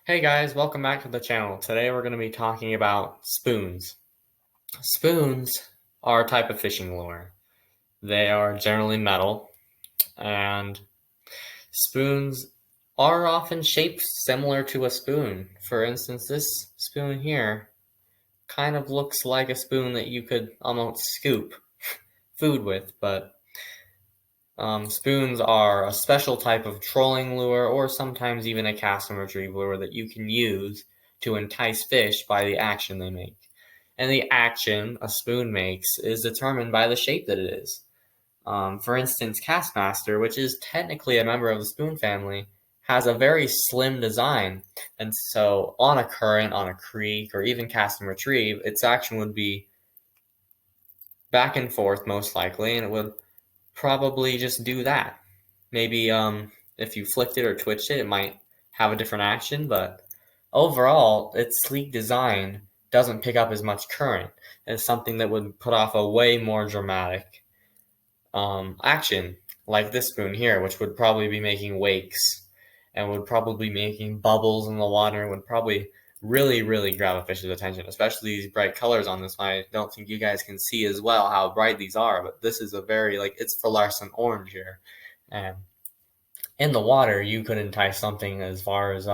Hey guys, welcome back to the channel. Today we're going to be talking about spoons. Spoons are a type of fishing lure. They are generally metal, and spoons are often shaped similar to a spoon. For instance, this spoon here kind of looks like a spoon that you could almost scoop food with, but spoons are a special type of trolling lure or sometimes even a cast and retrieve lure that you can use to entice fish by the action they make. And the action a spoon makes is determined by the shape that it is. For instance, Castmaster, which is technically a member of the spoon family, has a very slim design. And so on a current, on a creek, or even cast and retrieve, its action would be back and forth most likely, and it would probably just do that. Maybe if you flicked it or twitched it, it might have a different action, but overall, its sleek design doesn't pick up as much current as something that would put off a way more dramatic action, like this spoon here, which would probably be making wakes and would probably be making bubbles in the water, and would probably really grab a fish's attention, especially these bright colors on this one. I don't think you guys can see as well how bright these are, but this is a very, it's fluorescent orange here. And in the water, you could entice something as far as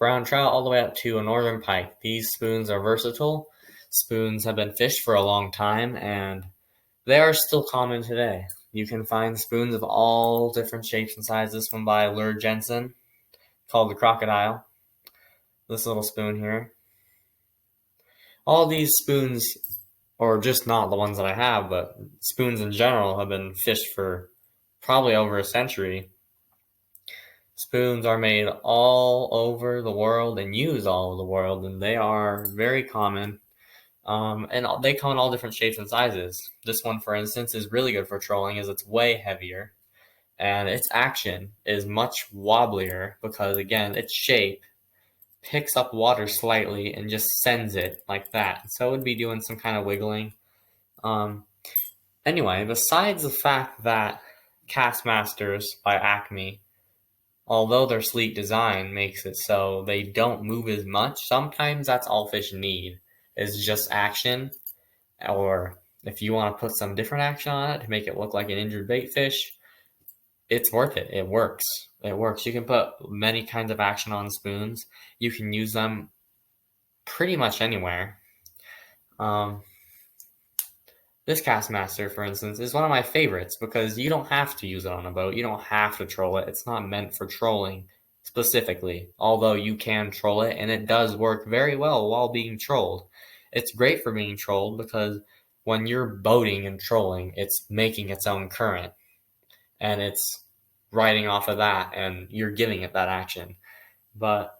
brown trout all the way up to a northern pike. These spoons are versatile. Spoons have been fished for a long time, and they are still common today. You can find spoons of all different shapes and sizes. This one by Lure Jensen, called the Crocodile. This little spoon here. All these spoons, or just not the ones that I have, but spoons in general, have been fished for probably over a century. Spoons are made all over the world and used all over the world, and they are very common. And they come in all different shapes and sizes. This one, for instance, is really good for trolling as it's way heavier, and its action is much wobblier because, again, its shape picks up water slightly and just sends it like that. So it would be doing some kind of wiggling. Anyway, besides the fact that Castmasters by Acme, although their sleek design makes it so they don't move as much, sometimes that's all fish need, is just action. Or if you want to put some different action on it to make it look like an injured bait fish, it's worth it. It works. It works. You can put many kinds of action on spoons. You can use them pretty much anywhere. This Castmaster, for instance, is one of my favorites because you don't have to use it on a boat. You don't have to troll it. It's not meant for trolling specifically, although you can troll it, and it does work very well while being trolled. It's great for being trolled because when you're boating and trolling, it's making its own current, and it's riding off of that, and you're giving it that action. But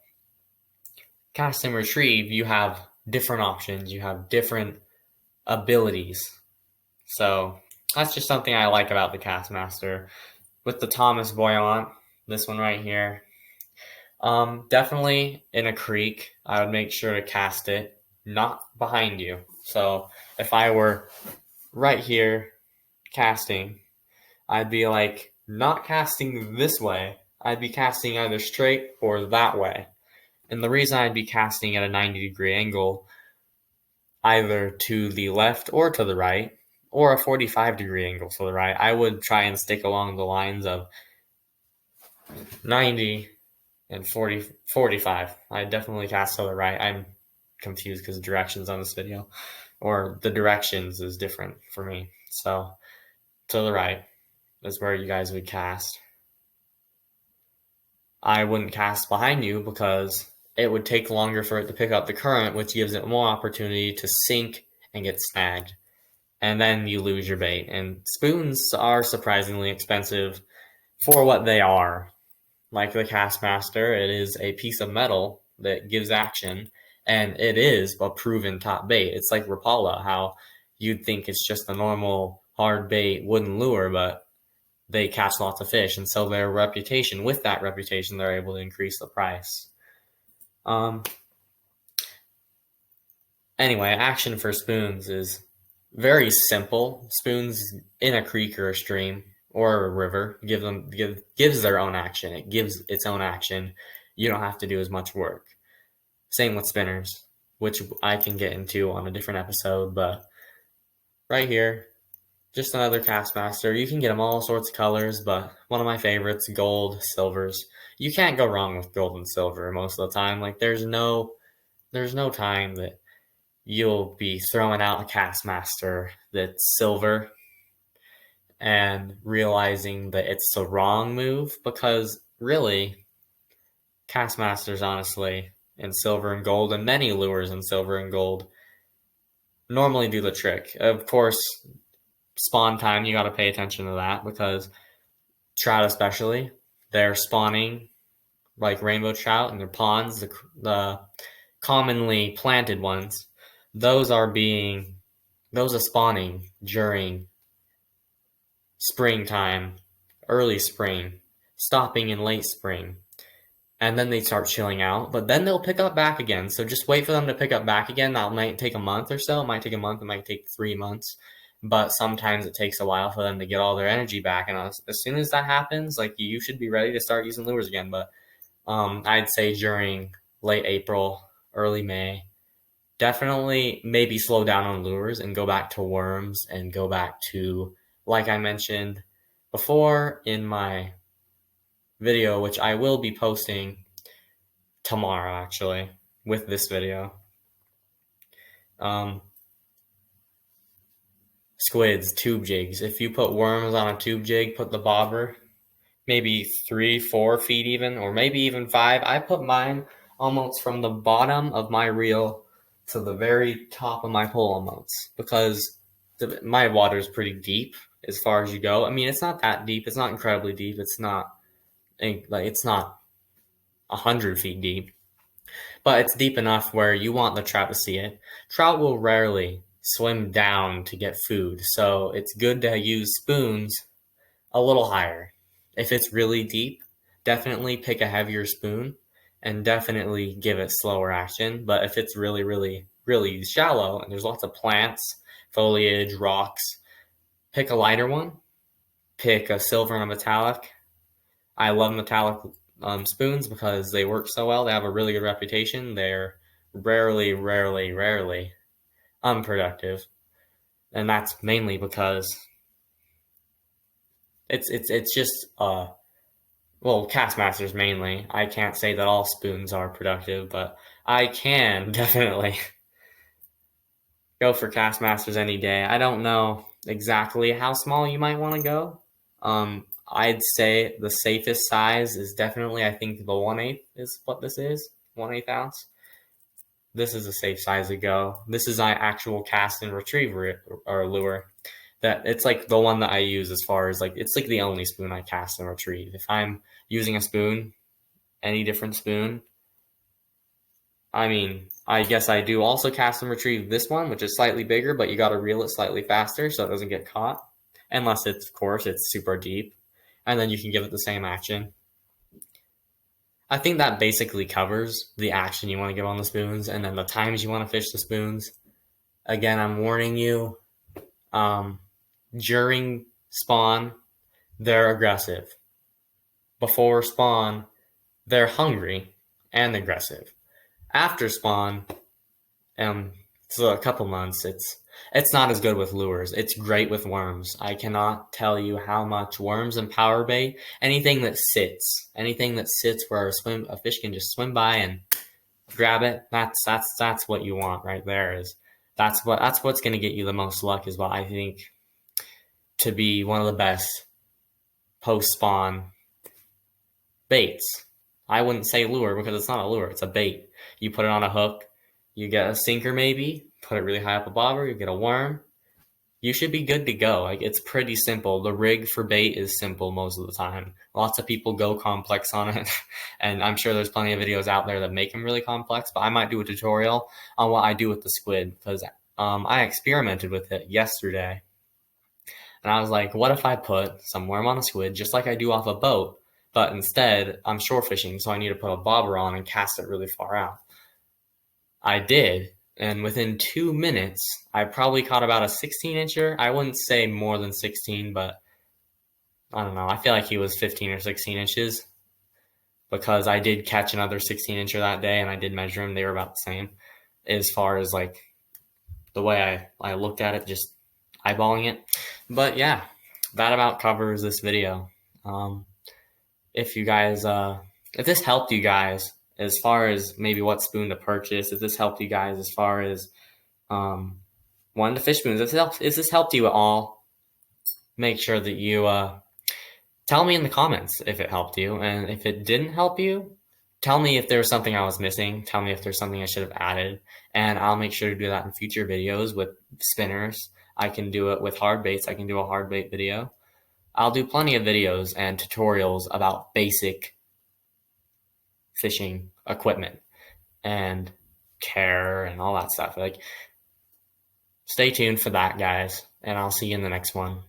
cast and retrieve, you have different options. You have different abilities. So that's just something I like about the Castmaster. With the Thomas Buoyant, this one right here, definitely in a creek, I would make sure to cast it not behind you. So if I were right here casting, I'd be like not casting this way. I'd be casting either straight or that way. And the reason I'd be casting at a 90-degree angle, either to the left or to the right, or a 45-degree angle to the right, I would try and stick along the lines of 90 and 40, 45. I definitely cast to the right. I'm confused because the directions on this video, or the directions is different for me. So to the right is where you guys would cast. I wouldn't cast behind you because it would take longer for it to pick up the current, which gives it more opportunity to sink and get snagged. And then you lose your bait. And spoons are surprisingly expensive for what they are. Like the Castmaster, it is a piece of metal that gives action, and it is a proven top bait. It's like Rapala, how you'd think it's just a normal hard bait wooden lure, but they catch lots of fish, and so their reputation, with that reputation, they're able to increase the price. Anyway, action for spoons is very simple. Spoons in a creek or a stream or a river gives their own action. It gives its own action. You don't have to do as much work. Same with spinners, which I can get into on a different episode, but right here, just another Castmaster. You can get them all sorts of colors, but one of my favorites, gold, silvers. You can't go wrong with gold and silver most of the time. Like there's no time that you'll be throwing out a Castmaster that's silver and realizing that it's the wrong move, because really, Castmasters, honestly, in silver and gold, and many lures in silver and gold, normally do the trick. Of course, spawn time, you got to pay attention to that, because trout especially, they're spawning like rainbow trout in their ponds, the commonly planted ones. Those are spawning during springtime, early spring, stopping in late spring. And then they start chilling out, but then they'll pick up back again. So just wait for them to pick up back again. That might take a month or so. It might take a month. It might take 3 months. But sometimes it takes a while for them to get all their energy back. And as soon as that happens, like, you should be ready to start using lures again. But I'd say during late April, early May, definitely maybe slow down on lures and go back to worms and go back to, like I mentioned before in my video, which I will be posting tomorrow, actually, with this video. Squids, tube jigs. If you put worms on a tube jig, put the bobber, maybe 3-4 feet even, or maybe even 5. I put mine almost from the bottom of my reel to the very top of my pole almost, because my water is pretty deep as far as you go. I mean, it's not that deep. It's not incredibly deep. It's not 100 feet deep, but it's deep enough where you want the trout to see it. Trout will rarely swim down to get food, so it's good to use spoons a little higher. If it's really deep, definitely pick a heavier spoon and definitely give it slower action. But if it's really, really, really shallow and there's lots of plants, foliage, rocks, pick a lighter one. Pick a silver and a metallic. I love metallic spoons because they work so well. They have a really good reputation. They're rarely unproductive, and that's mainly because it's just Castmasters mainly. I can't say that all spoons are productive, but I can definitely go for Castmasters any day. I don't know exactly how small you might want to go. I'd say the safest size is definitely, I think, the 1/8 is what this is, 1/8 ounce. This is a safe size to go. This is my actual cast and retrieve or lure. That it's like the one that I use as far as, like, it's like the only spoon I cast and retrieve. If I'm using a spoon, any different spoon, I mean, I guess I do also cast and retrieve this one, which is slightly bigger, but you got to reel it slightly faster so it doesn't get caught, unless it's, of course, it's super deep, and then you can give it the same action. I think that basically covers the action you want to give on the spoons, and then the times you want to fish the spoons. Again, I'm warning you, during spawn, they're aggressive. Before spawn, they're hungry and aggressive. After spawn, so a couple months, it's not as good with lures. It's great with worms. I cannot tell you how much worms and power bait, anything that sits where a fish can just swim by and grab it. That's what you want right there. That's what's going to get you the most luck, is what I think to be one of the best post spawn baits. I wouldn't say lure because it's not a lure, it's a bait. You put it on a hook, you get a sinker maybe, put it really high up a bobber, you get a worm. You should be good to go. Like, it's pretty simple. The rig for bait is simple most of the time. Lots of people go complex on it, and I'm sure there's plenty of videos out there that make them really complex, but I might do a tutorial on what I do with the squid, because I experimented with it yesterday. And I was like, what if I put some worm on a squid just like I do off a boat, but instead I'm shore fishing, so I need to put a bobber on and cast it really far out. I did, and within 2 minutes, I probably caught about a 16-incher. I wouldn't say more than 16, but I don't know. I feel like he was 15 or 16 inches. because I did catch another 16-incher that day, and I did measure them. They were about the same as far as like the way I looked at it, just eyeballing it. But yeah, that about covers this video. If you guys, if this helped you guys as far as maybe what spoon to purchase, if this helped you guys as far as one of the fish spoons, if this helped you at all, make sure that you tell me in the comments if it helped you, and if it didn't help you, tell me if there was something I was missing. Tell me if there's something I should have added, and I'll make sure to do that in future videos with spinners. I can do it with hard baits. I can do a hard bait video. I'll do plenty of videos and tutorials about basic fishing equipment and care and all that stuff. Like, stay tuned for that, guys, and I'll see you in the next one.